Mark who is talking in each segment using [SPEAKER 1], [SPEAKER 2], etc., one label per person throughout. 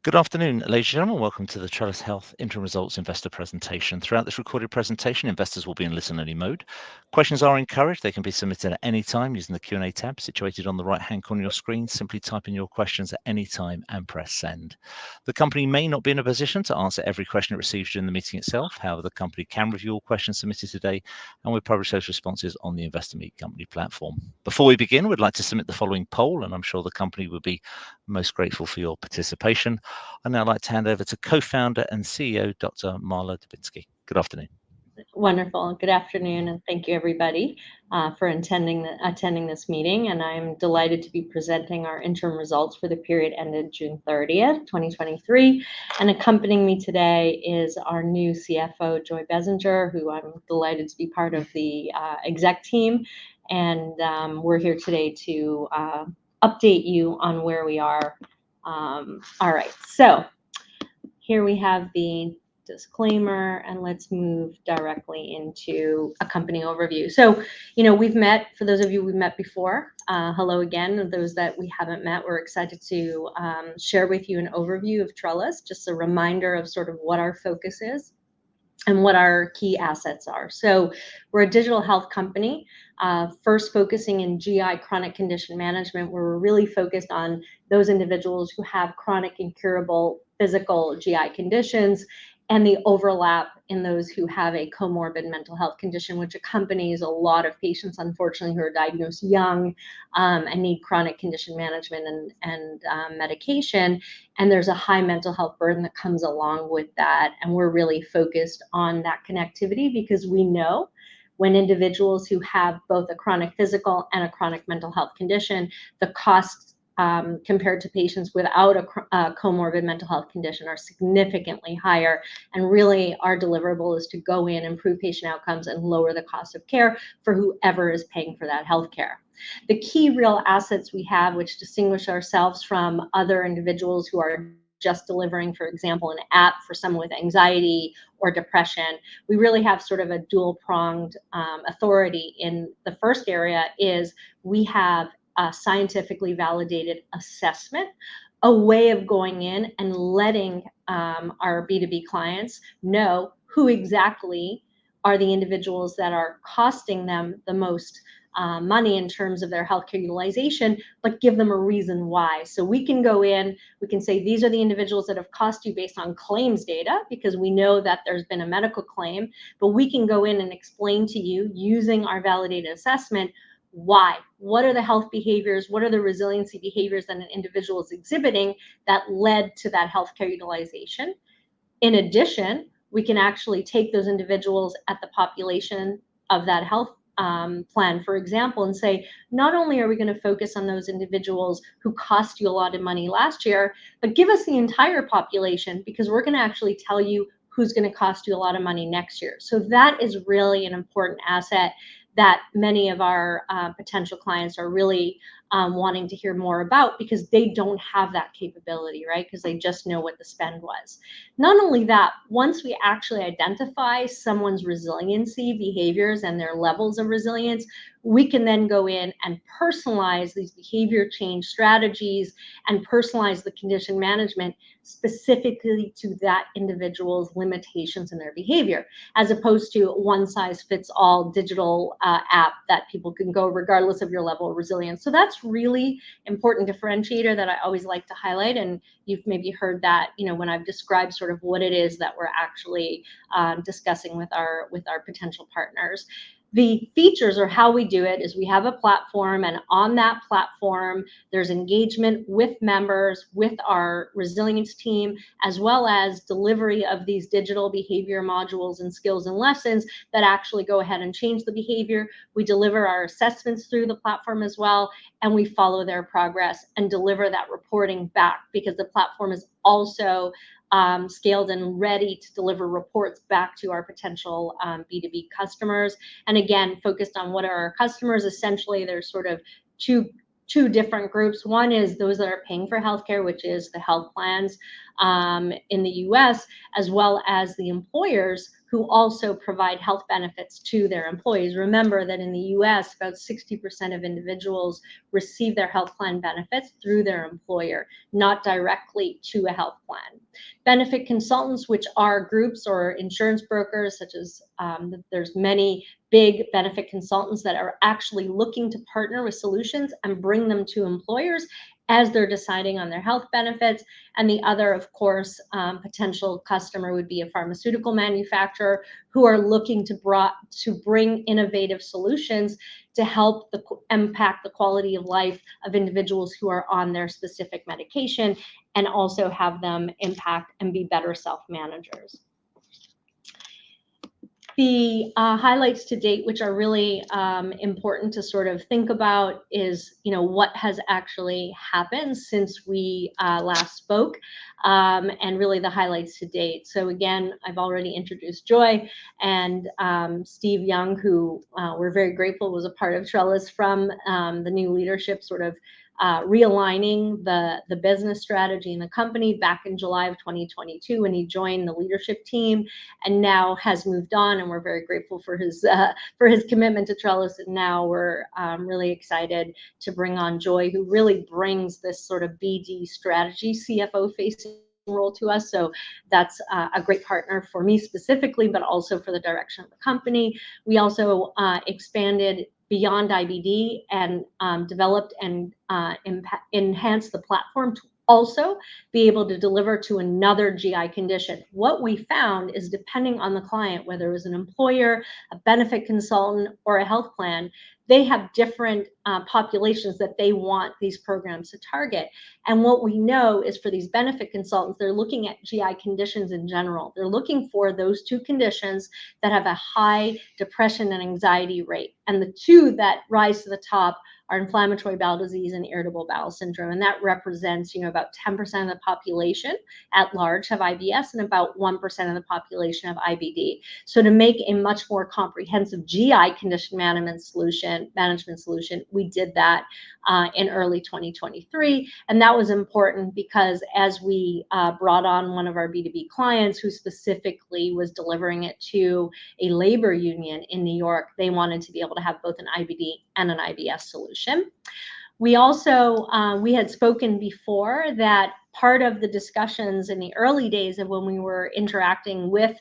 [SPEAKER 1] Good afternoon, ladies and gentlemen. Welcome to the TRELLUS Health Interim Results Investor Presentation. Throughout this recorded presentation, investors will be in listen-only mode. Questions are encouraged. They can be submitted at any time using the Q&A tab situated on the right-hand corner of your screen. Simply type in your questions at any time and press send. The company may not be in a position to answer every question it receives during the meeting itself. However, the company can review all questions submitted today, and we'll publish those responses on the Investor Meet Company platform. Before we begin, we'd like to submit the following poll, and I'm sure the company would be most grateful for your participation. I'd now like to hand over to co-founder and CEO, Dr. Marla Dubinsky. Good afternoon.
[SPEAKER 2] Wonderful. Good afternoon, and thank you everybody for attending this meeting. And I'm delighted to be presenting our interim results for the period ended June 30th, 2023. And accompanying me today is our new CFO, Joy Bessinger, who I'm delighted to be part of the exec team. And we're here today to update you on where we are. All right, so here we have the disclaimer, and let's move directly into a company overview. So, we've met, for those of you we've met before, hello again. And those that we haven't met, we're excited to share with you an overview of TRELLUS, just a reminder of sort of what our focus is and what our key assets are. So we're a digital health company, first focusing in GI chronic condition management, where we're really focused on those individuals who have chronic incurable physical GI conditions and the overlap in those who have a comorbid mental health condition, which accompanies a lot of patients, unfortunately, who are diagnosed young and need chronic condition management and medication. And there's a high mental health burden that comes along with that. And we're really focused on that connectivity because we know when individuals who have both a chronic physical and a chronic mental health condition, the costs compared to patients without a comorbid mental health condition are significantly higher. And really our deliverable is to go in, improve patient outcomes, and lower the cost of care for whoever is paying for that health care. The key real assets we have, which distinguish ourselves from other individuals who are just delivering, for example, an app for someone with anxiety or depression, we really have sort of a dual-pronged authority. In the first area is we have a scientifically validated assessment, a way of going in and letting our B2B clients know who exactly are the individuals that are costing them the most money in terms of their healthcare utilization, but give them a reason why. So we can go in, we can say, these are the individuals that have cost you based on claims data, because we know that there's been a medical claim, but we can go in and explain to you using our validated assessment why. What are the health behaviors? What are the resiliency behaviors that an individual is exhibiting that led to that healthcare utilization? In addition, we can actually take those individuals at the population of that health plan, for example, and say, not only are we going to focus on those individuals who cost you a lot of money last year, but give us the entire population, because we're going to actually tell you who's going to cost you a lot of money next year. So that is really an important asset that many of our potential clients are really wanting to hear more about, because they don't have that capability, right? Because they just know what the spend was. Not only that, once we actually identify someone's resiliency behaviors and their levels of resilience, we can then go in and personalize these behavior change strategies and personalize the condition management specifically to that individual's limitations in their behavior, as opposed to one size fits all digital app that people can go regardless of your level of resilience. So that's really important differentiator that I always like to highlight. And you've maybe heard that, when I've described sort of what it is that we're actually discussing with our potential partners. The features, or how we do it, is we have a platform, and on that platform, there's engagement with members, with our resilience team, as well as delivery of these digital behavior modules and skills and lessons that actually go ahead and change the behavior. We deliver our assessments through the platform as well, and we follow their progress and deliver that reporting back, because the platform is also scaled and ready to deliver reports back to our potential B2B customers. And again, focused on what are our customers. Essentially, there's sort of two different groups. One is those that are paying for healthcare, which is the health plans in the US, as well as the employers who also provide health benefits to their employees. Remember that in the US, about 60% of individuals receive their health plan benefits through their employer, not directly to a health plan. Benefit consultants, which are groups or insurance brokers, such as there's many big benefit consultants that are actually looking to partner with solutions and bring them to employers as they're deciding on their health benefits. And the other, of course, potential customer would be a pharmaceutical manufacturer who are looking to bring innovative solutions to help impact the quality of life of individuals who are on their specific medication, and also have them impact and be better self-managers. The highlights to date, which are really important to sort of think about, is what has actually happened since we last spoke, and really the highlights to date. So again, I've already introduced Joy and Steve Young, who we're very grateful was a part of TRELLUS from the new leadership, sort of realigning the business strategy in the company back in July of 2022 when he joined the leadership team, and now has moved on, and we're very grateful for his commitment to TRELLUS. And now we're really excited to bring on Joy, who really brings this sort of BD strategy, CFO facing role to us. So that's a great partner for me specifically, but also for the direction of the company. We also expanded beyond IBD and developed and enhanced the platform to also be able to deliver to another GI condition. What we found is, depending on the client, whether it was an employer, a benefit consultant, or a health plan, they have different populations that they want these programs to target. And what we know is, for these benefit consultants, they're looking at GI conditions in general. They're looking for those two conditions that have a high depression and anxiety rate. And the two that rise to the top are inflammatory bowel disease and irritable bowel syndrome. And that represents, about 10% of the population at large have IBS, and about 1% of the population have IBD. So to make a much more comprehensive GI condition management solution, we did that in early 2023. And that was important because as we brought on one of our B2B clients who specifically was delivering it to a labor union in New York, they wanted to be able to have both an IBD and an IBS solution. We also, we had spoken before that part of the discussions in the early days of when we were interacting with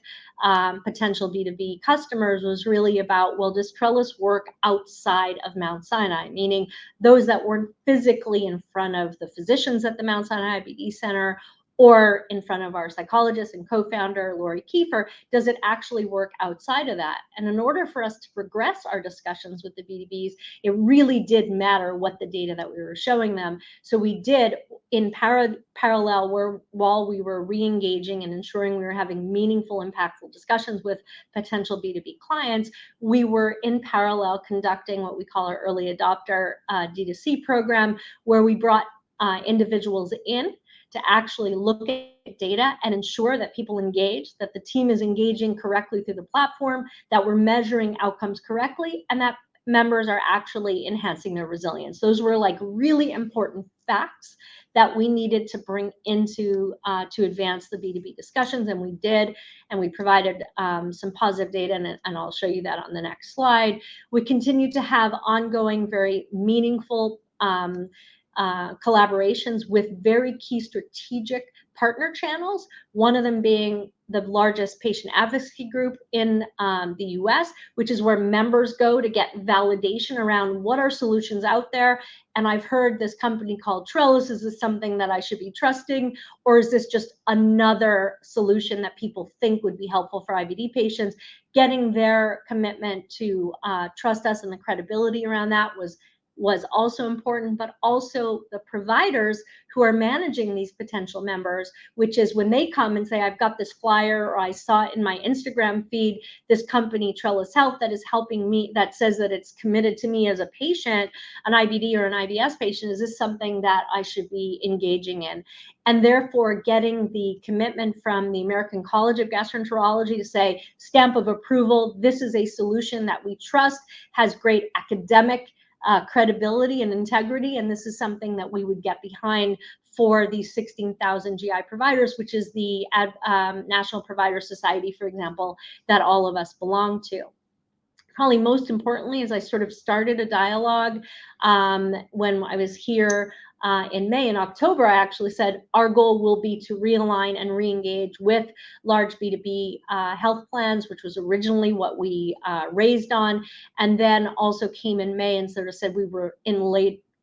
[SPEAKER 2] potential B2B customers was really about, well, does TRELLUS work outside of Mount Sinai? Meaning those that weren't physically in front of the physicians at the Mount Sinai IBD Center, or in front of our psychologist and co-founder, Lori Kiefer, does it actually work outside of that? And in order for us to progress our discussions with the B2Bs, it really did matter what the data that we were showing them. So we did, in parallel, while we were re-engaging and ensuring we were having meaningful, impactful discussions with potential B2B clients, we were in parallel conducting what we call our early adopter D2C program, where we brought individuals in to actually look at data and ensure that people engage, that the team is engaging correctly through the platform, that we're measuring outcomes correctly, and that members are actually enhancing their resilience. Those were like really important facts that we needed to bring into to advance the B2B discussions, and we did, and we provided some positive data, and I'll show you that on the next slide. We continue to have ongoing, very meaningful collaborations with very key strategic partner channels, one of them being the largest patient advocacy group in the US, which is where members go to get validation around what are solutions out there. And I've heard this company called TRELLUS, is this something that I should be trusting, or is this just another solution that people think would be helpful for IBD patients? Getting their commitment to trust us and the credibility around that was also important, but also the providers who are managing these potential members, which is when they come and say, I've got this flyer, or I saw it in my Instagram feed, this company, TRELLUS Health, that is helping me, that says that it's committed to me as a patient, an IBD or an IBS patient, is this something that I should be engaging in? And therefore getting the commitment from the American College of Gastroenterology to say, stamp of approval, this is a solution that we trust, has great academic credibility and integrity, and this is something that we would get behind for these 16,000 GI providers, which is the National Provider Society, for example, that all of us belong to. Probably most importantly, as I sort of started a dialogue when I was here in May and October, I actually said our goal will be to realign and re-engage with large B2B health plans, which was originally what we raised on, and then also came in May and sort of said we were in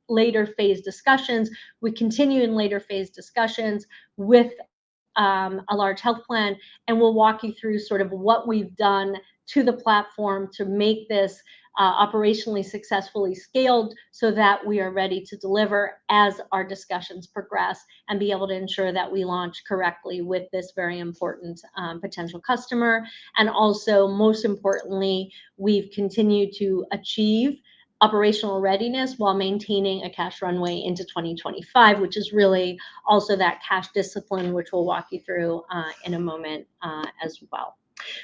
[SPEAKER 2] later phase discussions. We continue in later phase discussions with a large health plan, and we'll walk you through sort of what we've done to the platform to make this operationally successfully scaled so that we are ready to deliver as our discussions progress and be able to ensure that we launch correctly with this very important potential customer. And also, most importantly, we've continued to achieve operational readiness while maintaining a cash runway into 2025, which is really also that cash discipline, which we'll walk you through in a moment as well.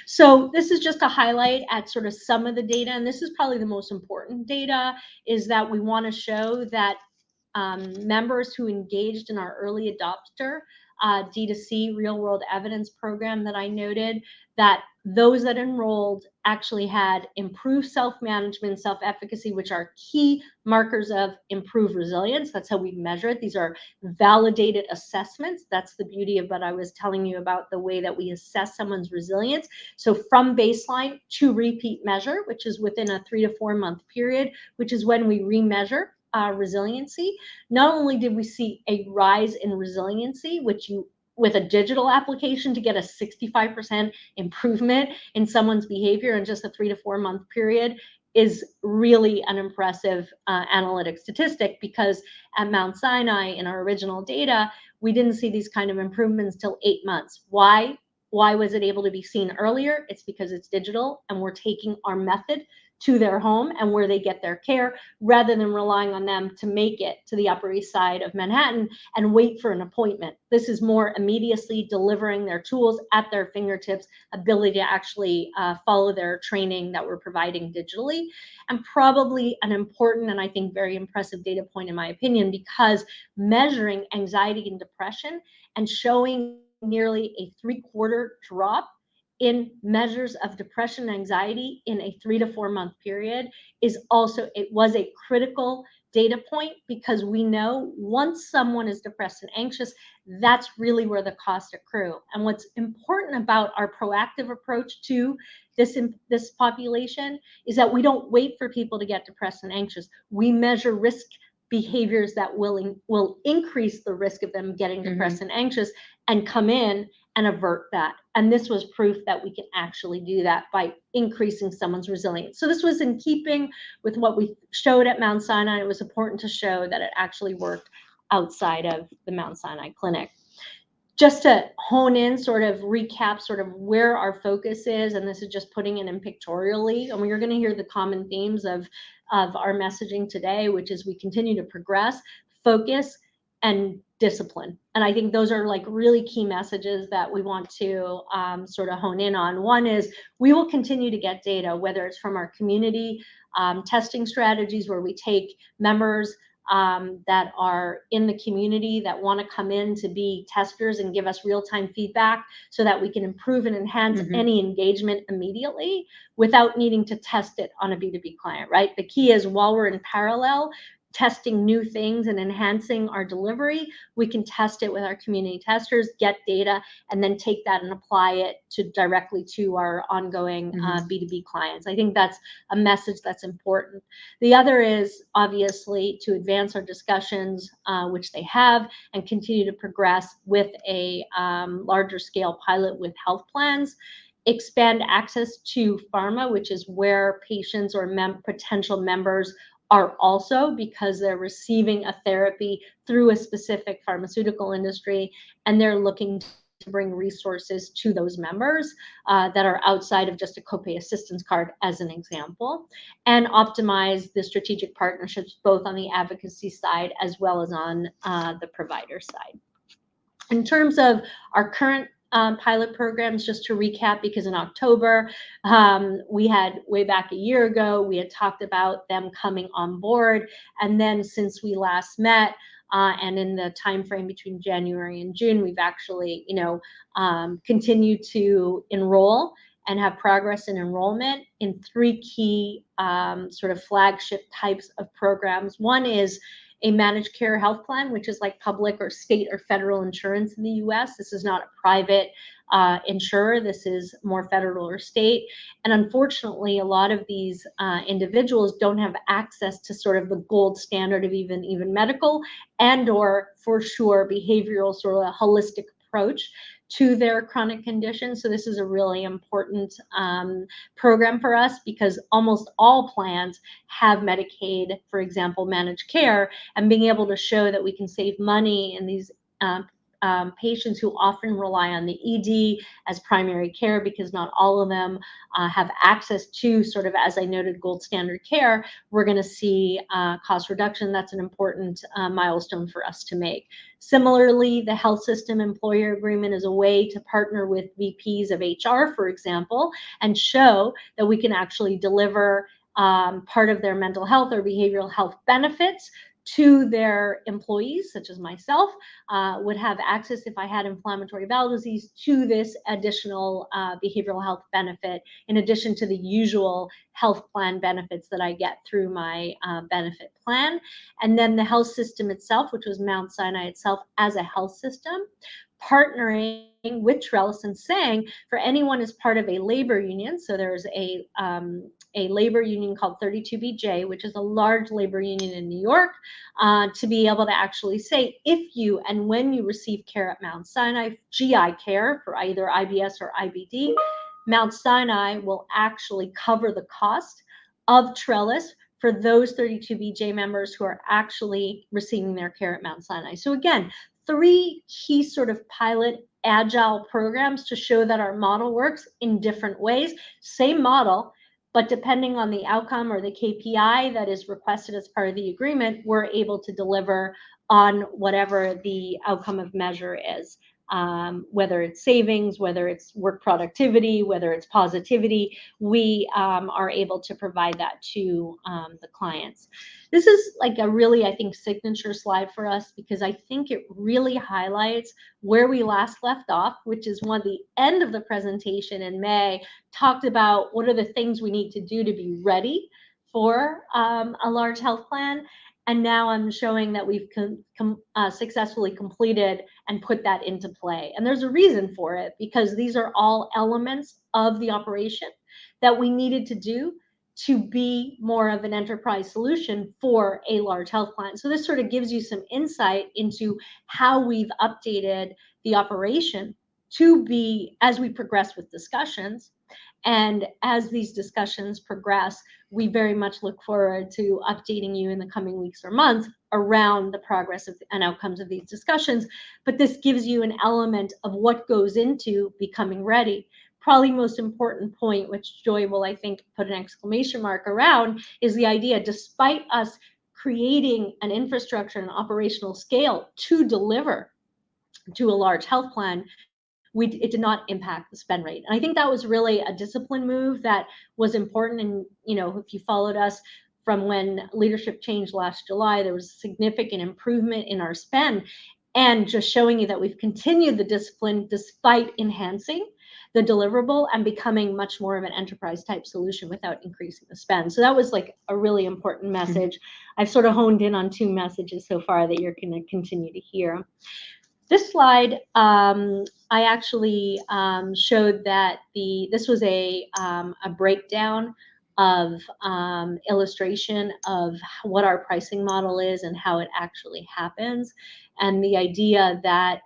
[SPEAKER 2] So this is just a highlight at sort of some of the data, and this is probably the most important data, is that we want to show that members who engaged in our early adopter D2C real world evidence program that I noted, that those that enrolled actually had improved self-management, self-efficacy, which are key markers of improved resilience. That's how we measure it. These are validated assessments. That's the beauty of what I was telling you about the way that we assess someone's resilience. So from baseline to repeat measure, which is within a 3 to 4 month period, which is when we remeasure resiliency. Not only did we see a rise in resiliency, which you with a digital application to get a 65% improvement in someone's behavior in just a 3 to 4 month period is really an impressive analytic statistic, because at Mount Sinai in our original data, we didn't see these kind of improvements till 8 months. Why? Why was it able to be seen earlier? It's because it's digital and we're taking our method to their home and where they get their care, rather than relying on them to make it to the Upper East Side of Manhattan and wait for an appointment. This is more immediately delivering their tools at their fingertips, ability to actually follow their training that we're providing digitally. And probably an important and I think very impressive data point in my opinion, because measuring anxiety and depression and showing nearly a 3/4 drop in measures of depression and anxiety in a 3 to 4 month period is also, it was a critical data point, because we know once someone is depressed and anxious, that's really where the costs accrue. And what's important about our proactive approach to this population is that we don't wait for people to get depressed and anxious. We measure risk behaviors that will increase the risk of them getting depressed and anxious and come in and avert that. And this was proof that we can actually do that by increasing someone's resilience. So this was in keeping with what we showed at Mount Sinai. It was important to show that it actually worked outside of the Mount Sinai clinic. Just to hone in, sort of recap sort of where our focus is, and this is just putting it in pictorially, and we're going to hear the common themes of our messaging today, which is we continue to progress, focus, and discipline. And I think those are like really key messages that we want to sort of hone in on. One is we will continue to get data, whether it's from our community testing strategies, where we take members that are in the community that want to come in to be testers and give us real-time feedback so that we can improve and enhance any engagement immediately without needing to test it on a B2B client, right? The key is while we're in parallel testing new things and enhancing our delivery, we can test it with our community testers, get data, and then take that and apply it directly to our ongoing B2B clients. I think that's a message that's important. The other is obviously to advance our discussions, which they have, and continue to progress with a larger scale pilot with health plans. Expand access to pharma, which is where patients or potential members are also, because they're receiving a therapy through a specific pharmaceutical industry, and they're looking to bring resources to those members that are outside of just a copay assistance card, as an example, and optimize the strategic partnerships, both on the advocacy side as well as on the provider side. In terms of our current pilot programs, just to recap, because in October, we had, way back a year ago, we had talked about them coming on board. And then since we last met, and in the time frame between January and June, we've actually, continued to enroll and have progress in enrollment in 3 key sort of flagship types of programs. One is a managed care health plan, which is like public or state or federal insurance in the US. This is not a private insurer. This is more federal or state. And unfortunately, a lot of these individuals don't have access to sort of the gold standard of even medical and or, for sure, behavioral, sort of a holistic approach to their chronic conditions. So this is a really important program for us, because almost all plans have Medicaid, for example, managed care, and being able to show that we can save money in these patients who often rely on the ED as primary care, because not all of them have access to, sort of, as I noted, gold standard care. We're going to see cost reduction. That's an important milestone for us to make. Similarly, the health system employer agreement is a way to partner with VPs of HR, for example, and show that we can actually deliver part of their mental health or behavioral health benefits to their employees, such as myself, would have access, if I had inflammatory bowel disease, to this additional behavioral health benefit, in addition to the usual health plan benefits that I get through my benefit plan. And then the health system itself, which was Mount Sinai itself as a health system, partnering with TRELLUS and saying, for anyone as part of a labor union, so there's a labor union called 32BJ, which is a large labor union in New York, to be able to actually say, if you and when you receive care at Mount Sinai, GI care for either IBS or IBD, Mount Sinai will actually cover the cost of TRELLUS for those 32BJ members who are actually receiving their care at Mount Sinai. So again, 3 key sort of pilot agile programs to show that our model works in different ways. Same model, but depending on the outcome or the KPI that is requested as part of the agreement, we're able to deliver on whatever the outcome of measure is. Whether it's savings, whether it's work productivity, whether it's positivity, we are able to provide that to the clients. This is like a really, I think, signature slide for us, because I think it really highlights where we last left off, which is one, the end of the presentation in May talked about what are the things we need to do to be ready for a large health plan. And now I'm showing that we've successfully completed and put that into play. And there's a reason for it, because these are all elements of the operation that we needed to do to be more of an enterprise solution for a large health plan. So this sort of gives you some insight into how we've updated the operation to be, as we progress with discussions. And as these discussions progress, we very much look forward to updating you in the coming weeks or months around the progress and outcomes of these discussions. But this gives you an element of what goes into becoming ready. Probably most important point, which Joy will, I think, put an exclamation mark around, is the idea, despite us creating an infrastructure and operational scale to deliver to a large health plan, it did not impact the spend rate. And I think that was really a discipline move that was important. And, if you followed us from when leadership changed last July, there was significant improvement in our spend, and just showing you that we've continued the discipline despite enhancing the deliverable and becoming much more of an enterprise type solution without increasing the spend. So that was like a really important message. I've sort of honed in on 2 messages so far that you're going to continue to hear. This slide, I actually showed that this was a breakdown of illustration of what our pricing model is and how it actually happens. And the idea that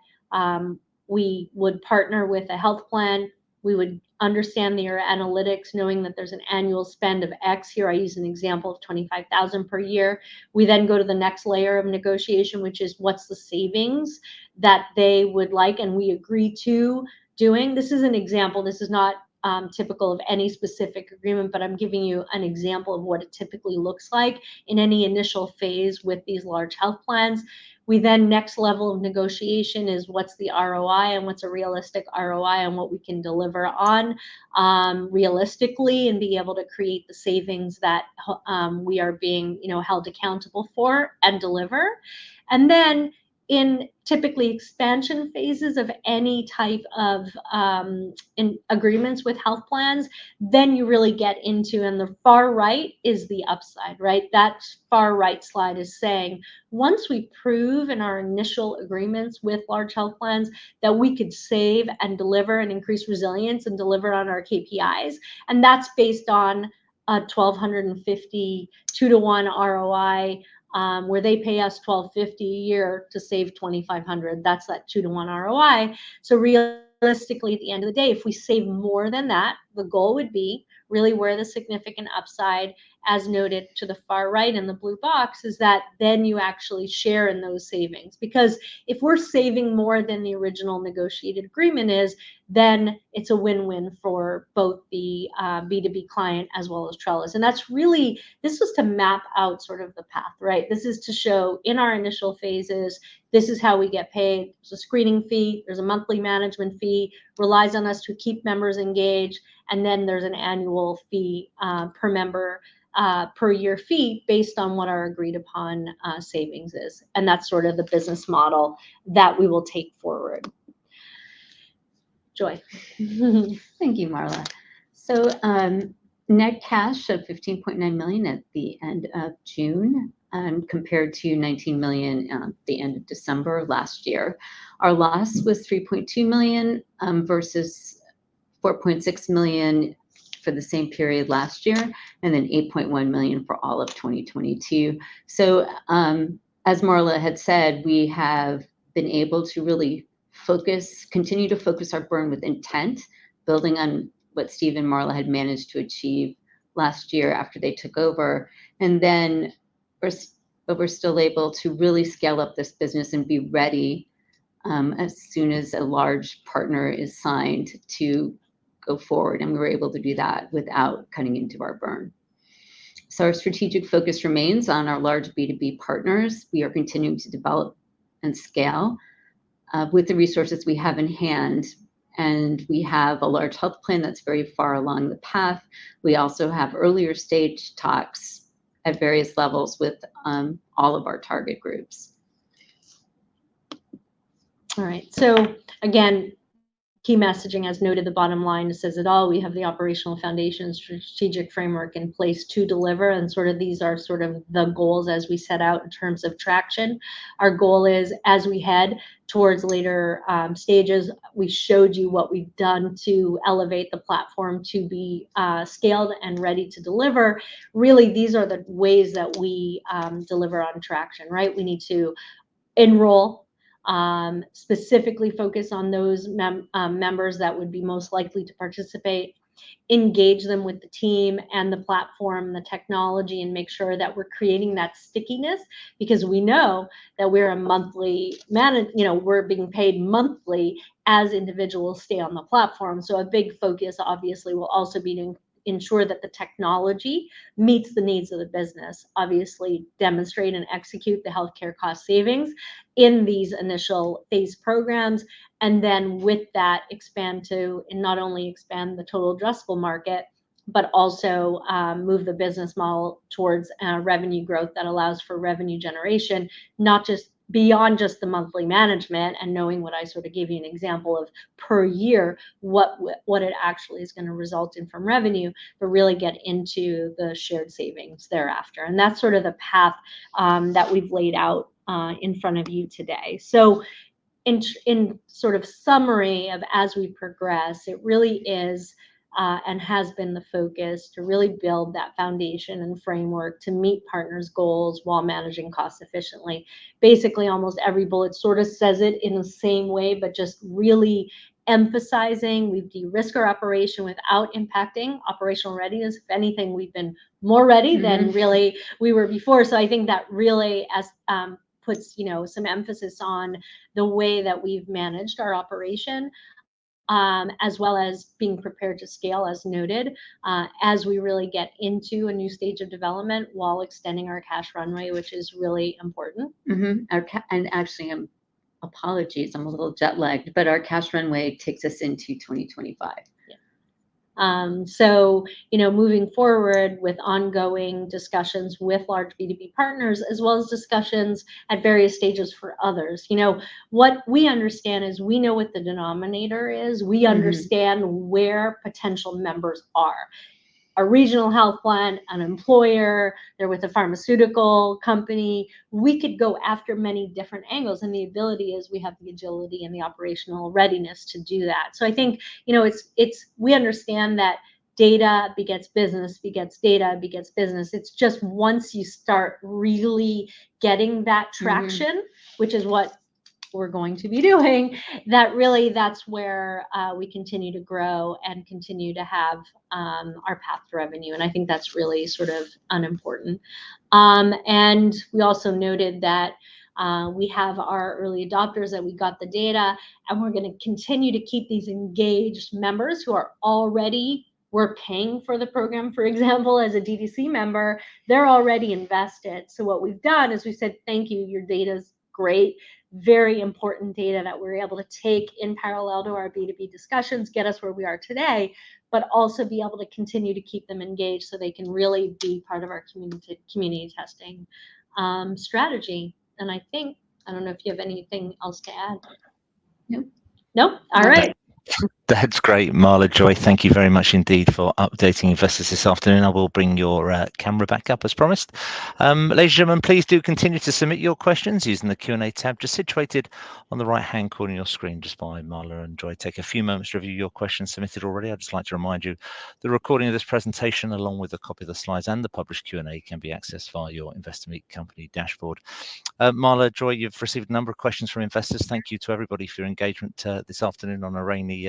[SPEAKER 2] we would partner with a health plan, we would understand their analytics, knowing that there's an annual spend of X. Here I use an example of $25,000 per year. We then go to the next layer of negotiation, which is what's the savings that they would like, and we agree to doing. This is an example. This is not typical of any specific agreement, but I'm giving you an example of what it typically looks like in any initial phase with these large health plans. We then, next level of negotiation is what's the ROI and what's a realistic ROI and what we can deliver on realistically, and be able to create the savings that we are being, held accountable for and deliver. And then in typically expansion phases of any type of in agreements with health plans, then you really get into, and the far right is the upside, right? That far right slide is saying, once we prove in our initial agreements with large health plans that we could save and deliver and increase resilience and deliver on our KPIs, and that's based on a 1,250 2-to-1 ROI, where they pay us $1,250 a year to save $2,500. That's that 2-to-1 ROI. So realistically, at the end of the day, if we save more than that, the goal would be really where the significant upside, as noted to the far right in the blue box, is that then you actually share in those savings. Because if we're saving more than the original negotiated agreement is, then it's a win-win for both the B2B client as well as TRELLUS. And that's really, this was to map out sort of the path, right? This is to show in our initial phases, this is how we get paid. There's a screening fee, there's a monthly management fee, relies on us to keep members engaged, and then there's an annual fee per member, per year fee based on what our agreed upon savings is. And that's sort of the business model that we will take forward. Joy.
[SPEAKER 3] Thank you, Marla. So net cash of 15.9 million at the end of June, compared to 19 million at the end of December last year. Our loss was 3.2 million versus 4.6 million for the same period last year, and then 8.1 million for all of 2022. So as Marla had said, we have been able to really continue to focus our burn with intent, building on what Steve and Marla had managed to achieve last year after they took over. And then we're still able to really scale up this business and be ready as soon as a large partner is signed to go forward. And we were able to do that without cutting into our burn. So our strategic focus remains on our large B2B partners. We are continuing to develop and scale with the resources we have in hand. And we have a large health plan that's very far along the path. We also have earlier stage talks at various levels with all of our target groups.
[SPEAKER 2] All right, so again, key messaging, as noted, the bottom line says it all. We have the operational foundation, strategic framework in place to deliver, and sort of these are sort of the goals as we set out in terms of traction. Our goal is, as we head towards later stages, we showed you what we've done to elevate the platform to be scaled and ready to deliver. Really, these are the ways that we deliver on traction, right? We need to enroll, specifically focus on those members that would be most likely to participate, engage them with the team and the platform, the technology, and make sure that we're creating that stickiness, because we know that we're a monthly we're being paid monthly as individuals stay on the platform. So a big focus obviously will also be to ensure that the technology meets the needs of the business, obviously demonstrate and execute the healthcare cost savings in these initial phase programs, and then with that expand to, and not only expand the total addressable market, but also move the business model towards revenue growth that allows for revenue generation, not just beyond just the monthly management and knowing what I sort of gave you an example of per year, what it actually is going to result in from revenue, but really get into the shared savings thereafter. And that's sort of the path that we've laid out in front of you today. So in sort of summary of as we progress, it really is and has been the focus to really build that foundation and framework to meet partners' goals while managing costs efficiently. Basically, almost every bullet sort of says it in the same way, but just really emphasizing we've de-risked our operation without impacting operational readiness. If anything, we've been more ready than really we were before. So I think that really puts some emphasis on the way that we've managed our operation. as well as being prepared to scale, as noted, as we really get into a new stage of development while extending our cash runway, which is really important.
[SPEAKER 3] And actually, apologies, I'm a little jet lagged, but our cash runway takes us into 2025.
[SPEAKER 2] So, moving forward with ongoing discussions with large B2B partners, as well as discussions at various stages for others. What we understand is we know what the denominator is. We understand where potential members are. A regional health plan, an employer, they're with a pharmaceutical company. We could go after many different angles, and the ability is we have the agility and the operational readiness to do that. So I think, we understand that data begets business, begets data, begets business. It's just once you start really getting that traction, which is what we're going to be doing, that's where we continue to grow and continue to have our path to revenue. And I think that's really sort of unimportant. And we also noted that we have our early adopters, that we got the data, and we're going to continue to keep these engaged members who are already, we're paying for the program, for example, as a DTC member, they're already invested. So what we've done is we said, thank you, your data's great. Very important data that we're able to take in parallel to our B2B discussions, get us where we are today, but also be able to continue to keep them engaged so they can really be part of our community testing strategy. And I don't know if you have anything else to add. Nope. All right.
[SPEAKER 1] That's great, Marla, Joy. Thank you very much indeed for updating investors this afternoon. I will bring your camera back up as promised. Ladies and gentlemen, please do continue to submit your questions using the Q&A tab just situated on the right-hand corner of your screen, just by Marla and Joy. Take a few moments to review your questions submitted already. I'd just like to remind you the recording of this presentation, along with a copy of the slides and the published Q&A, can be accessed via your Investor Meet Company dashboard. Marla, Joy, you've received a number of questions from investors. Thank you to everybody for your engagement this afternoon on a rainy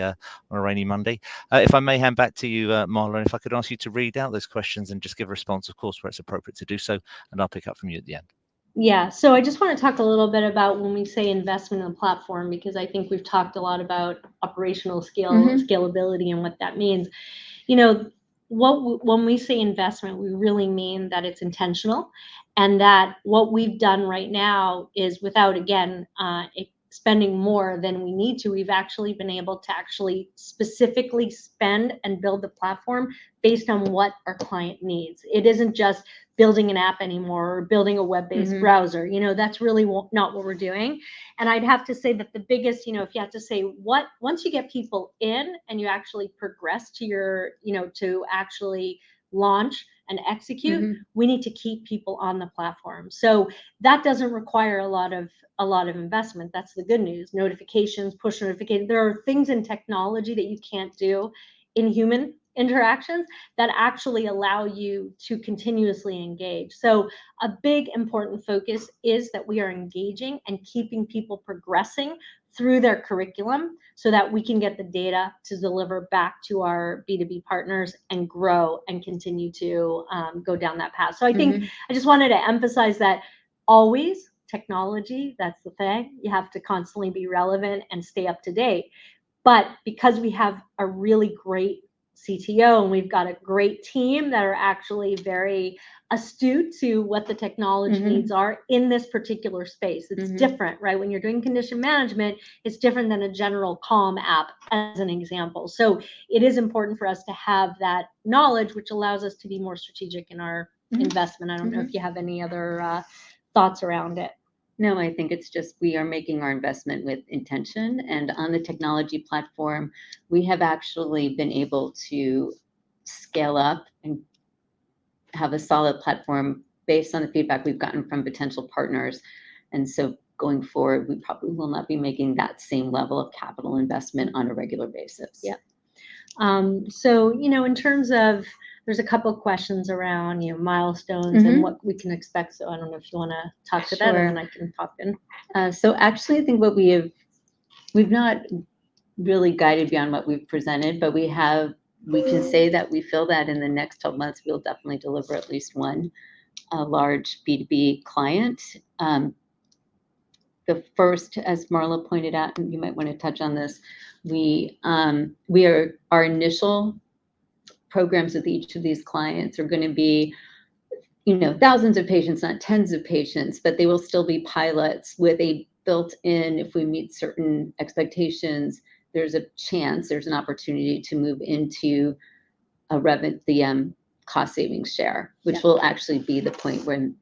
[SPEAKER 1] Monday. If I may hand back to you, Marla, and if I could ask you to read out those questions and just give a response, of course, where it's appropriate to do so, and I'll pick up from you at the end.
[SPEAKER 2] Yeah, so I just want to talk a little bit about when we say investment in the platform, because I think we've talked a lot about operational scalability and what that means. When we say investment, we really mean that it's intentional, and that what we've done right now is, without, again, spending more than we need to, we've actually been able to actually specifically spend and build the platform based on what our client needs. It isn't just building an app anymore or building a web-based browser. That's really not what we're doing. And I'd have to say that the biggest, if you have to say once you get people in and you actually progress to your, to actually launch and execute, we need to keep people on the platform. So that doesn't require a lot of investment. That's the good news. Notifications, push notifications. There are things in technology that you can't do in human interactions that actually allow you to continuously engage. So a big important focus is that we are engaging and keeping people progressing through their curriculum so that we can get the data to deliver back to our B2B partners and grow and continue to go down that path. So I think I just wanted to emphasize that always technology, that's the thing. You have to constantly be relevant and stay up to date. But because we have a really great CTO and we've got a great team that are actually very astute to what the technology needs are in this particular space. It's different, right? When you're doing condition management, it's different than a general Calm app, as an example. So it is important for us to have that knowledge, which allows us to be more strategic in our investment. I don't know if you have any other thoughts around it.
[SPEAKER 3] No, I think it's just we are making our investment with intention. And on the technology platform, we have actually been able to scale up and have a solid platform based on the feedback we've gotten from potential partners. And so going forward, we probably will not be making that same level of capital investment on a regular basis.
[SPEAKER 2] Yeah. So, in terms of, there's a couple of questions around, milestones and what we can expect. So I don't know if you want to talk to that, and then I can pop in.
[SPEAKER 3] So actually, I think we've not really guided beyond what we've presented, but we can say that we feel that in the next 12 months, we'll definitely deliver at least one large B2B client. the first, as Marla pointed out, and you might want to touch on this, our initial programs with each of these clients are going to be, thousands of patients, not tens of patients, but they will still be pilots with a built-in, if we meet certain expectations, there's an opportunity to move into the cost savings share, which will actually be the point when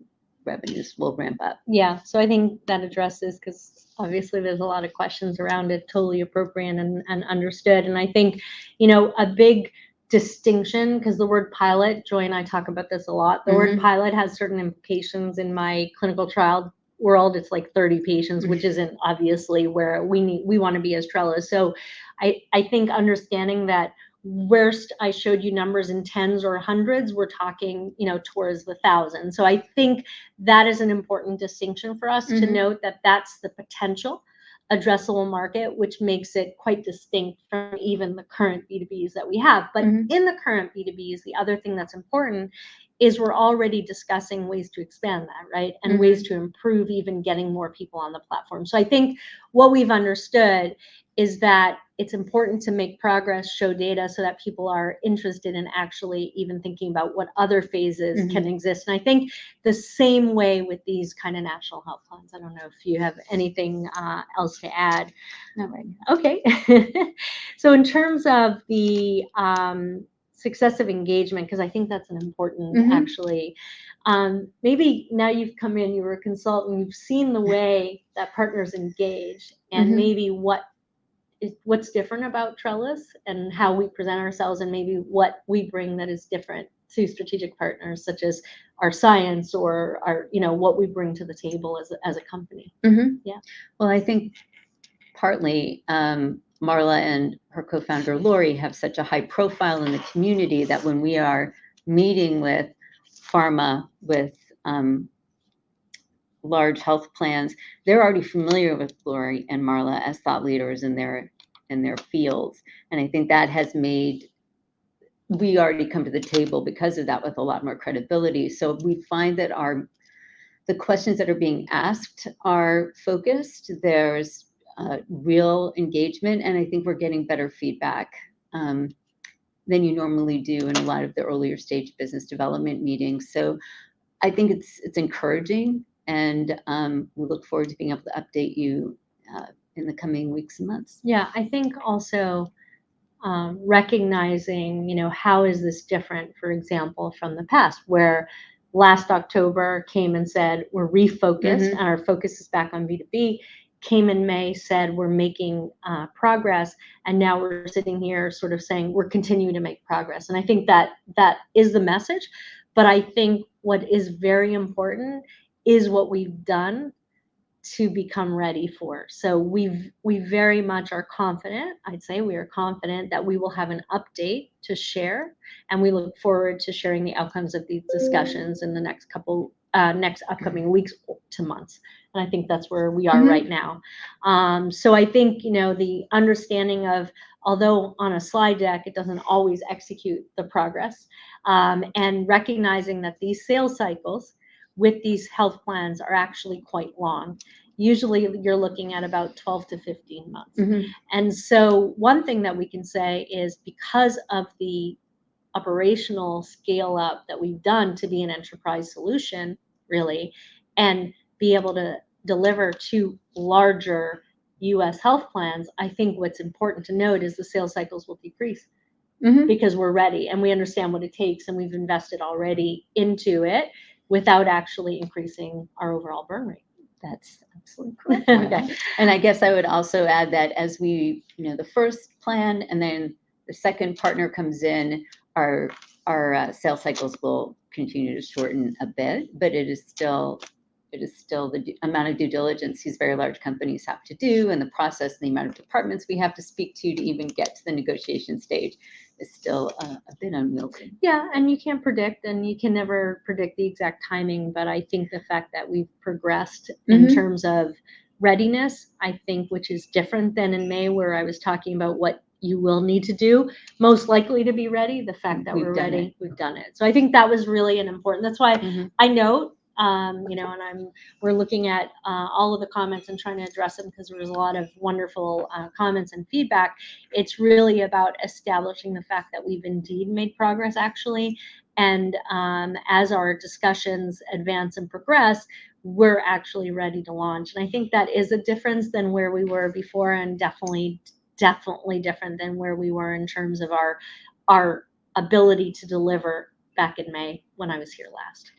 [SPEAKER 3] revenues will ramp up.
[SPEAKER 2] Yeah, so I think that addresses, because obviously there's a lot of questions around it, totally appropriate and understood. And I think, a big distinction, because the word pilot, Joy and I talk about this a lot, the word pilot has certain implications in my clinical trial world. It's like 30 patients, which isn't obviously where we want to be as TRELLUS. So I think understanding that where I showed you numbers in tens or hundreds, we're talking, towards the thousands. So I think that is an important distinction for us to note, that that's the potential addressable market, which makes it quite distinct from even the current B2Bs that we have. But in the current B2Bs, the other thing that's important is we're already discussing ways to expand that, right? And ways to improve even getting more people on the platform. So I think what we've understood is that it's important to make progress, show data, so that people are interested in actually even thinking about what other phases can exist. And I think the same way with these kind of national health plans. I don't know if you have anything else to add.
[SPEAKER 3] Not right now.
[SPEAKER 2] Okay. So in terms of the successive engagement, because I think that's an important, actually, maybe now you've come in, you were a consultant, you've seen the way that partners engage, and maybe what's different about TRELLUS and how we present ourselves, and maybe what we bring that is different to strategic partners, such as our science or our, what we bring to the table as a company. Yeah.
[SPEAKER 3] Well, I think partly Marla and her co-founder Lori have such a high profile in the community that when we are meeting with pharma, with large health plans, they're already familiar with Lori and Marla as thought leaders in their fields. And I think that has made, we already come to the table because of that with a lot more credibility. So we find that the questions that are being asked are focused. There's real engagement, and I think we're getting better feedback than you normally do in a lot of the earlier stage business development meetings. So I think it's encouraging, and we look forward to being able to update you in the coming weeks and months.
[SPEAKER 2] Yeah, I think also recognizing, how is this different, for example, from the past, where last October came and said, we're refocused, and our focus is back on B2B, came in May, said we're making progress, and now we're sitting here sort of saying we're continuing to make progress. And I think that is the message. But I think what is very important is what we've done to become ready for. So we very much are confident. I'd say we are confident that we will have an update to share, and we look forward to sharing the outcomes of these discussions in the next upcoming weeks to months. And I think that's where we are right now. So I think, the understanding of, although on a slide deck, it doesn't always execute the progress, and recognizing that these sales cycles with these health plans are actually quite long. Usually you're looking at about 12 to 15 months. And so one thing that we can say is, because of the operational scale up that we've done to be an enterprise solution, really, and be able to deliver to larger US health plans, I think what's important to note is the sales cycles will decrease. Because we're ready and we understand what it takes, and we've invested already into it without actually increasing our overall burn rate.
[SPEAKER 3] That's absolutely correct. Okay. And I guess I would also add that as we, the first plan and then the second partner comes in, our sales cycles will continue to shorten a bit, but it is still the amount of due diligence these very large companies have to do, and the process and the amount of departments we have to speak to even get to the negotiation stage is still a bit unwieldy.
[SPEAKER 2] Yeah, and you can't predict, and you can never predict the exact timing, but I think the fact that we've progressed in terms of readiness, I think, which is different than in May, where I was talking about what you will need to do, most likely to be ready, the fact that we're ready, we've done it. So I think that was really an important, that's why I note, and we're looking at all of the comments and trying to address them because there was a lot of wonderful comments and feedback. It's really about establishing the fact that we've indeed made progress actually. And as our discussions advance and progress, we're actually ready to launch. And I think that is a difference than where we were before, and definitely different than where we were in terms of our ability to deliver back in May when I was here last.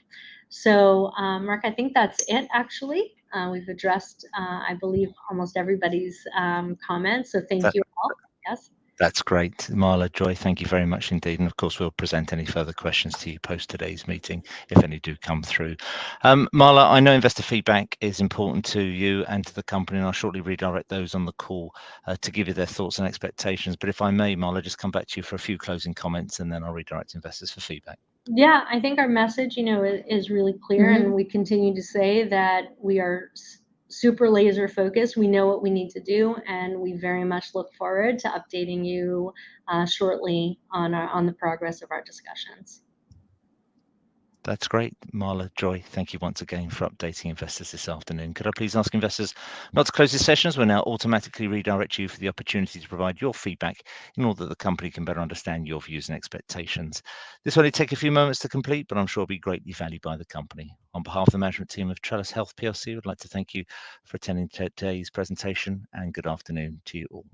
[SPEAKER 2] So, Mark, I think that's it, actually. We've addressed, I believe, almost everybody's comments. So thank you all. Yes.
[SPEAKER 1] That's great. Marla, Joy, thank you very much indeed. And of course, we'll present any further questions to you post today's meeting, if any do come through. Marla, I know investor feedback is important to you and to the company, and I'll shortly redirect those on the call to give you their thoughts and expectations. But if I may, Marla, just come back to you for a few closing comments, and then I'll redirect investors for feedback.
[SPEAKER 2] Yeah, I think our message, is really clear, and we continue to say that we are super laser focused. We know what we need to do, and we very much look forward to updating you shortly on the progress of our discussions.
[SPEAKER 1] That's great. Marla, Joy, thank you once again for updating investors this afternoon. Could I please ask investors not to close this session, as we'll now automatically redirect you for the opportunity to provide your feedback in order that the company can better understand your views and expectations. This will only take a few moments to complete, but I'm sure will be greatly valued by the company. On behalf of the management team of TRELLUS Health PLC, we'd like to thank you for attending today's presentation, and good afternoon to you all.